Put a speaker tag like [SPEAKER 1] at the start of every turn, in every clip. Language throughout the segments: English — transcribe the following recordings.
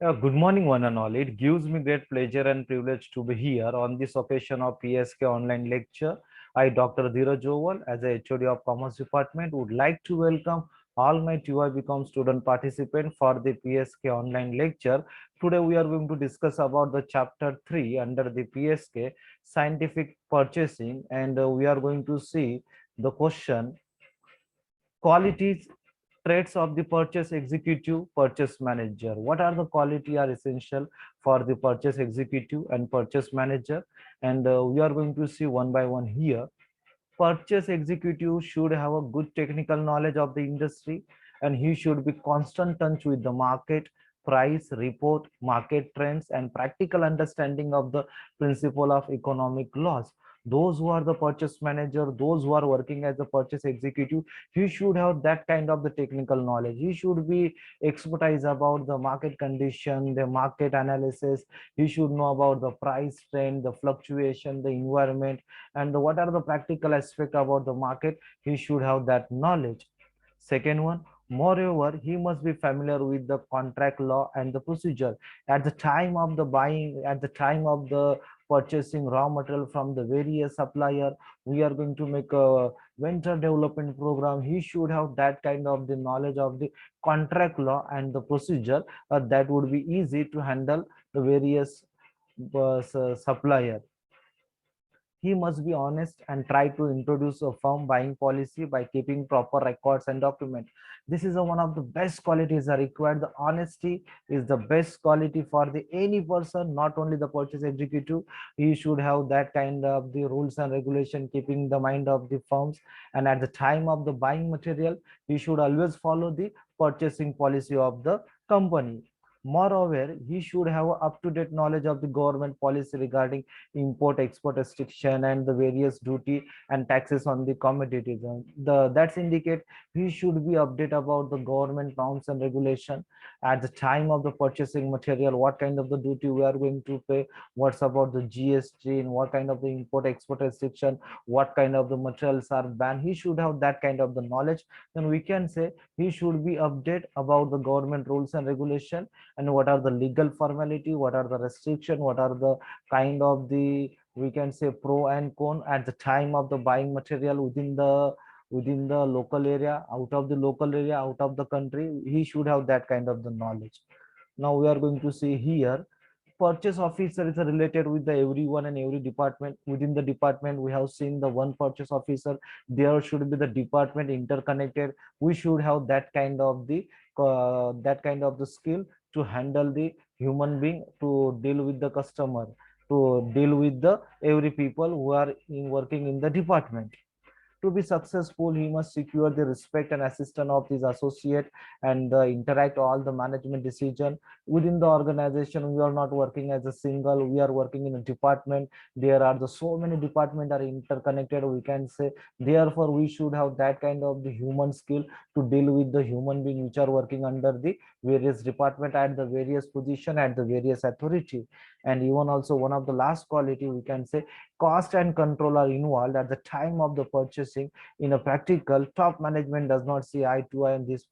[SPEAKER 1] Good morning, one and all. It gives me great pleasure and privilege to be here on this occasion of PSK online lecture. I, Dr. Dheeraj Joval, as a HOD of Commerce Department, would like to welcome all my TY student participants for the PSK online lecture. Today, we are going to discuss about the chapter 3 under the PSK scientific purchasing, and we are going to see the question qualities traits of the purchase executive purchase manager. What are the quality are essential for the purchase executive and purchase manager? And we are going to see one by one here. Purchase executive should have a good technical knowledge of the industry, and he should be constant touch with the market price report, market trends, and practical understanding of the principle of economic laws. Those who are the purchase manager, those who are working as a purchase executive, he should have that kind of the technical knowledge. He should be expertise about the market condition, the market analysis. He should know about the price trend, the fluctuation, the environment, and what are the practical aspect about the market. He should have that knowledge. Second one, moreover, he must be familiar with the contract law and the procedure. At the time of the buying, at the time of the purchasing raw material from the various supplier, we are going to make a venture development program. He should have that kind of the knowledge of the contract law and the procedure. That would be easy to handle the various supplier. He must be honest and try to introduce a firm buying policy by keeping proper records and documents. This is one of the best qualities are required. The honesty is the best quality for the any person, not only the purchase executive. He should have that kind of the rules and regulation, keeping the mind of the firms. And at the time of the buying material, he should always follow the purchasing policy of the company. Moreover, he should have up-to-date knowledge of the government policy regarding import export restriction and the various duty and taxes on the commodities. The that's indicate we should be update about the government norms and regulation at the time of the purchasing material, what kind of the duty we are going to pay, what's about the GST, and what kind of the import export restriction, what kind of the materials are banned. He should have that kind of the knowledge. Then we can say he should be update about the government rules and regulation, and what are the legal formality, what are the restriction, what are the kind of the, we can say, pro and con at the time of the buying material within the local area, out of the local area, out of the country. He should have that kind of the knowledge. Now we are going to see here, purchase officer is related with the everyone and every department. Within the department, we have seen the one purchase officer. There should be the department interconnected. We should have that kind of the skill to handle the human being, to deal with the customer, to deal with the every people who are working in the department. To be successful, he must secure the respect and assistance of his associate, and interact all the management decision within the organization. We are not working as a single, we are working in a department. There are the so many department are interconnected, we can say. Therefore, we should have that kind of the human skill to deal with the human being which are working under the various department at the various position at the various authority. And even also one of the last quality, we can say, cost and control are involved at the time of the purchasing. In a practical, top management does not see eye to eye in this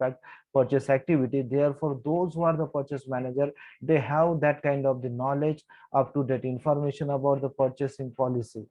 [SPEAKER 1] purchase activity. Therefore, those who are the purchase manager, they have that kind of the knowledge, up to date information about the purchasing policy.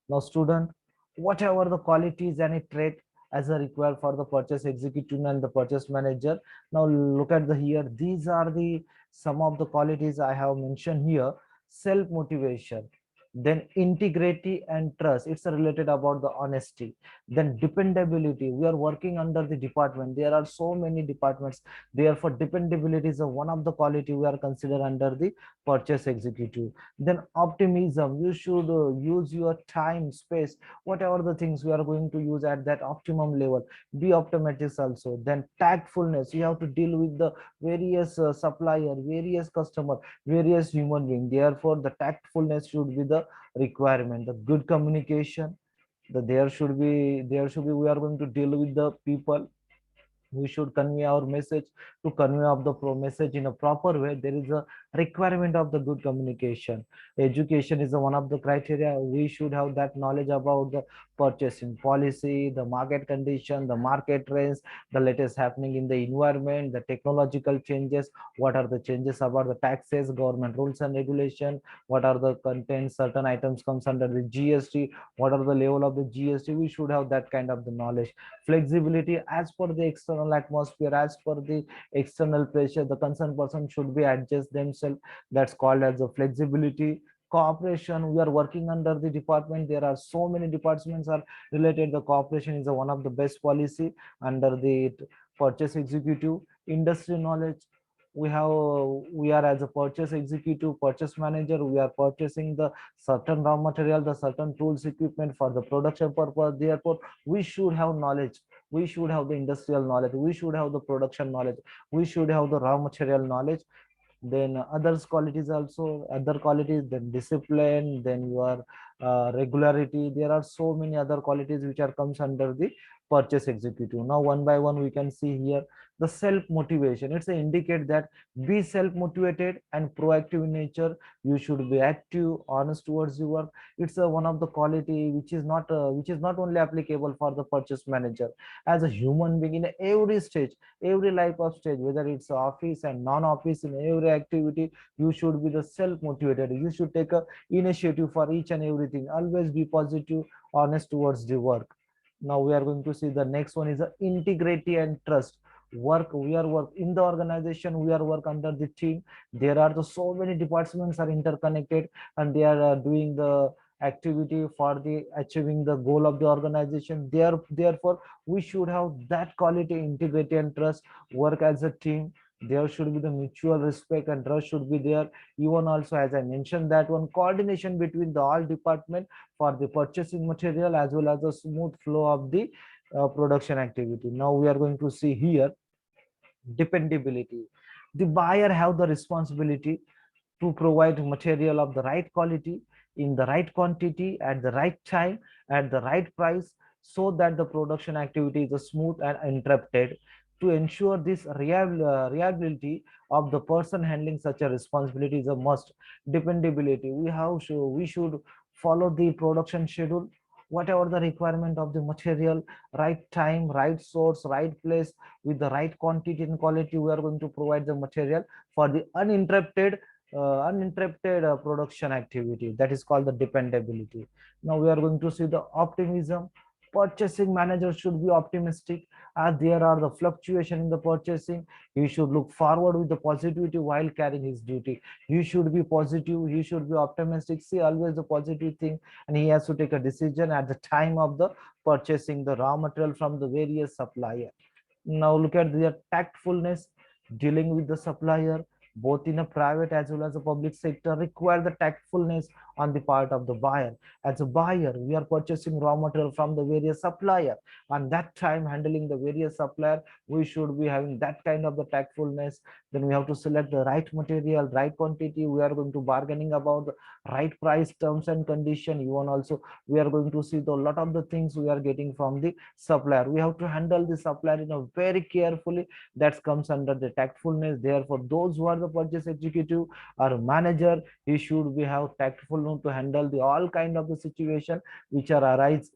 [SPEAKER 1] Now, student, whatever the qualities and a trait as a required for the purchase executive and the purchase manager. Now look at the here. These are the some of the qualities I have mentioned here. Self motivation, then integrity and trust. It's related about the honesty. Then dependability. We are working under the department. There are so many departments. Therefore, dependability is one of the quality we are considered under the purchase executive. Then optimism, you should use your time, space, whatever the things we are going to use at that optimum level. Be optimistic also. Then tactfulness, you have to deal with the various supplier, various customer, various human being. Therefore, the tactfulness should be the requirement. The good communication, the there should be we are going to deal with the people. we should convey our message. To convey of the message in a proper way, there is a requirement of the good communication. Education is one of the criteria. We should have that knowledge about the purchasing policy, the market condition, the market trends, the latest happening in the environment, the technological changes, what are the changes about the taxes, government rules and regulation, what are the contents, certain items comes under the GST, what are the level of the GST. We should have that kind of the knowledge. Flexibility, as per the external atmosphere, as per the external pressure, the concerned person should be adjust themselves. That's called as a flexibility. Cooperation, we are working under the department, there are so many departments are related. The cooperation is one of the best policy under the purchase executive. Industry knowledge, we have, we are as a purchase executive, purchase manager, we are purchasing the certain raw material, the certain tools, equipment for the production purpose. Therefore we should have knowledge, we should have the industrial knowledge, we should have the production knowledge, we should have the raw material knowledge. Then others qualities also, other qualities, then discipline, then your regularity. There are so many other qualities which are comes under the purchase executive. Now one by one we can see here the self motivation. It's a indicate that be self motivated and proactive in nature. You should be active, honest towards your work. It's a one of the quality which is not only applicable for the purchase manager. As a human being in every stage, every life of stage, whether it's office and non-office, in every activity you should be the self-motivated. You should take a initiative for each and everything. Always be positive, honest towards the work. Now we are going to see the next one is the integrity and trust. Work, we are work in the organization, we are work under the team. There are the so many departments are interconnected, and they are doing the activity for the achieving the goal of the organization. Therefore we should have that quality, integrity and trust. Work as a team, there should be the mutual respect and trust should be there. Even also, as I mentioned, that one coordination between the all department for the purchasing material as well as the smooth flow of the production activity. Now we are going to see here dependability. The buyer have the responsibility to provide material of the right quality in the right quantity at the right time at the right price, so that the production activity is smooth and uninterrupted. To ensure this reliability of the person handling such a responsibility is a must. Dependability, we should follow the production schedule, whatever the requirement of the material, right time, right source, right place, with the right quantity and quality. We are going to provide the material for the uninterrupted production activity. That is called the dependability. Now we are going to see the optimism. Purchasing manager should be optimistic, as there are the fluctuation in the purchasing. He should look forward with the positivity while carrying his duty. He should be positive, he should be optimistic, see always the positive thing, and he has to take a decision at the time of the purchasing the raw material from the various supplier. Now look at their tactfulness. Dealing with the supplier both in a private as well as a public sector require the tactfulness on the part of the buyer. As a buyer, we are purchasing raw material from the various supplier, and that time handling the various supplier, we should be having that kind of the tactfulness. Then we have to select the right material, right quantity. We are going to bargaining about the right price, terms and condition. Even also we are going to see the lot of the things we are getting from the supplier. We have to handle the supplier in a very carefully. That comes under the tactfulness. Therefore those who are the purchase executive or manager, he should be have tactful to handle the all kind of the situation which are arise.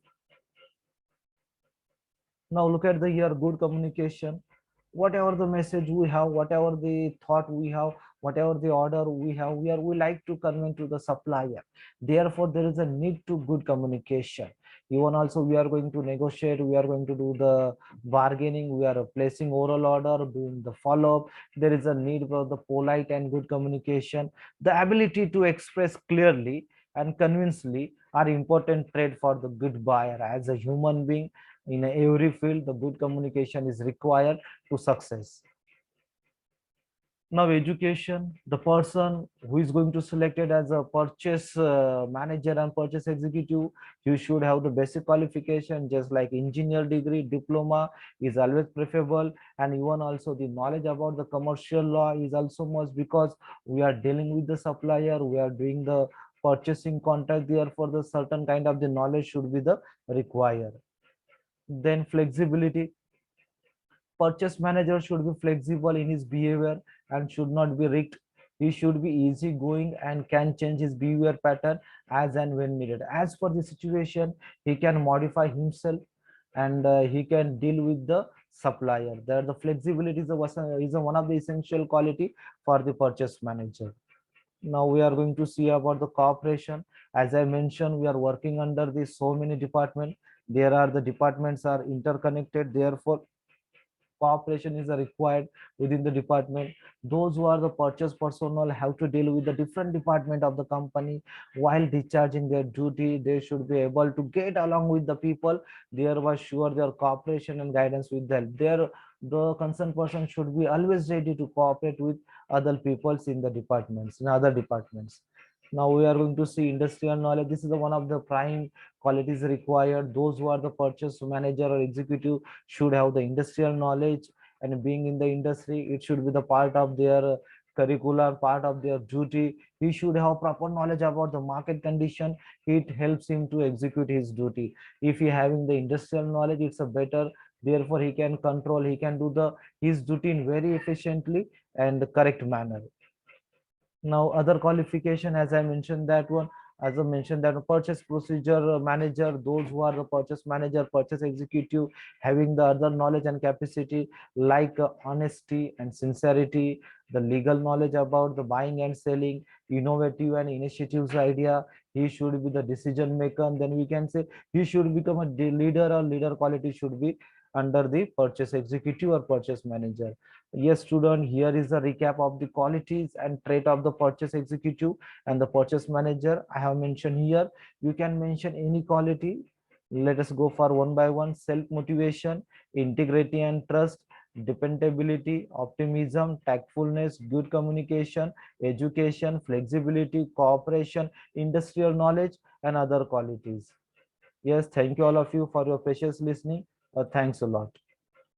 [SPEAKER 1] Now look at the here good communication. Whatever the message we have, whatever the thought we have, whatever the order we have, we like to convey to the supplier. Therefore there is a need to good communication. Even also we are going to negotiate, we are going to do the bargaining, we are placing oral order, doing the follow-up. There is a need for the polite and good communication. The ability to express clearly and convincingly are important trait for the good buyer. As a human being in every field, the good communication is required to success. Now education, the person who is going to selected as a purchase manager and purchase executive, you should have the basic qualification just like engineer degree, diploma is always preferable. And even also the knowledge about the commercial law is also must, because we are dealing with the supplier, we are doing the purchasing contract. Therefore the certain kind of the knowledge should be the required. Then flexibility, Purchase manager should be flexible in his behavior and should not be rigged. He should be easygoing and can change his behavior pattern as and when needed. As per the situation, he can modify himself and he can deal with the supplier. There, the flexibility is one of the essential quality for the purchase manager. Now we are going to see about the cooperation. As I mentioned, we are working under the so many departments. There are the departments are interconnected, therefore cooperation is required within the department. Those who are the purchase personnel have to deal with the different department of the company. While discharging their duty, they should be able to get along with the people, thereby sure their cooperation and guidance with them. The concerned person should be always ready to cooperate with other peoples in the departments, in other departments. Now we are going to see industrial knowledge. This is the one of the prime qualities required. Those who are the purchase manager or executive should have the industrial knowledge, and being in the industry, it should be the part of their curricular, part of their duty. He should have proper knowledge about the market condition. It helps him to execute his duty. If he having the industrial knowledge, it's a better. Therefore he can control, he can do the his duty in very efficiently and correct manner. Now other qualification, as I mentioned that one, as I mentioned that purchase procedure manager, those who are the purchase manager, purchase executive, having the other knowledge and capacity like honesty and sincerity, the legal knowledge about the buying and selling, innovative and initiatives idea. He should be the decision maker, and then we can say he should become a leader, or leader quality should be under the purchase executive or purchase manager. Yes, student, here is a recap of the qualities and trait of the purchase executive and the purchase manager. I have mentioned here. You can mention any quality. Let us go for one by one. Self-motivation, integrity and trust, dependability, optimism, tactfulness, good communication, education, flexibility, cooperation, industrial knowledge, and other qualities. Yes, thank you all of you for your precious listening. Thanks a lot.